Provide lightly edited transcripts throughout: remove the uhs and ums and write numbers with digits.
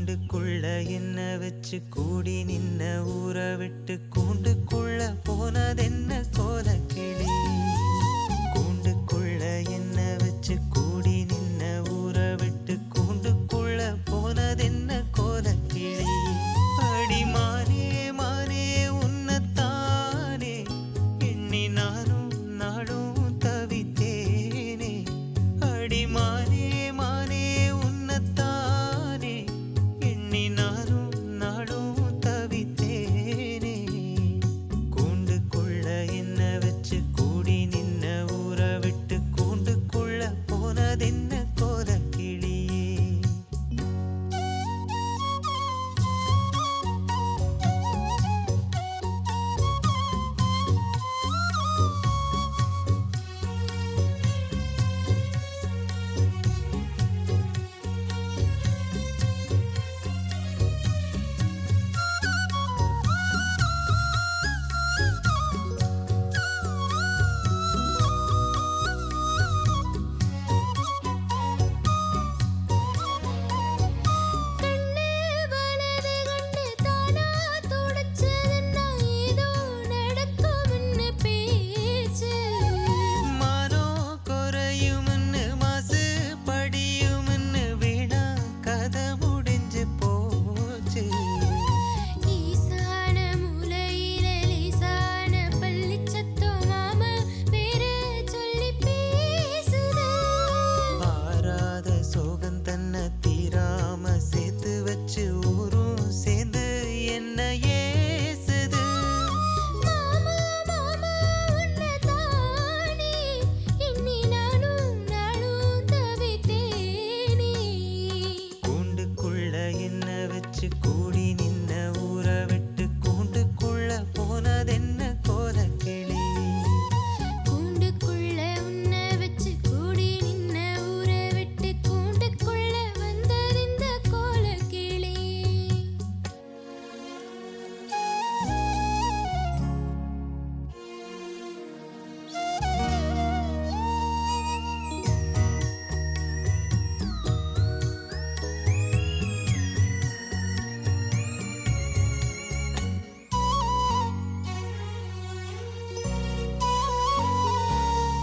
கூண்டுக்குள்ள என்ன வச்சு கூடி நின்ன ஊற விட்டு கூண்டுக்குள்ள போனதென்ன கோலக்கிளி. கூண்டுக்குள்ள என்ன வச்சு கூடி நின்ன ஊற விட்டு கூண்டுக்குள்ள போனதென்ன கோலக்கிளி. அடி மானே மானே உன்னத்தானே எண்ணி நானும் நாடும் தவித்தேனே. அடி மானே மானே உன்னத்தானே எண்ணி நானும் நாடும் தவித்தேனே. கூண்டுக்குள்ள என்ன வச்சு கூடி நின்ன ஊற விட்டு கூண்டுக்குள்ள போனதென்ன கோலக்கிளியே. கூடி நின்ன ஊற விட்டு கூண்டுக்குள்ள போனதென்ன கோலக்கிளி. கூண்டுக்குள்ள உன்னை வச்சு கூடி நின்ன ஊற விட்டு கூண்டுக்குள்ள வந்ததிந்த கோலக்கிளி.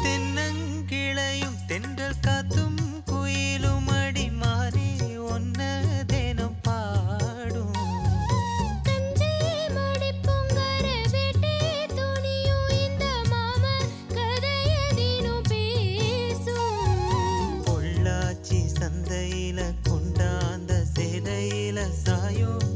தென்னங்கிளையும் தென்றல் காத்தும் குயிலும் அடி மாறி ஒன்ன தினம் பாடும். தஞ்சை மடிப்புங்கர வேட்டை துணியும் இந்த மாம கதையதினும் பேசும். பொள்ளாச்சி சந்தையில கொண்டாந்த சேலையில சாயும்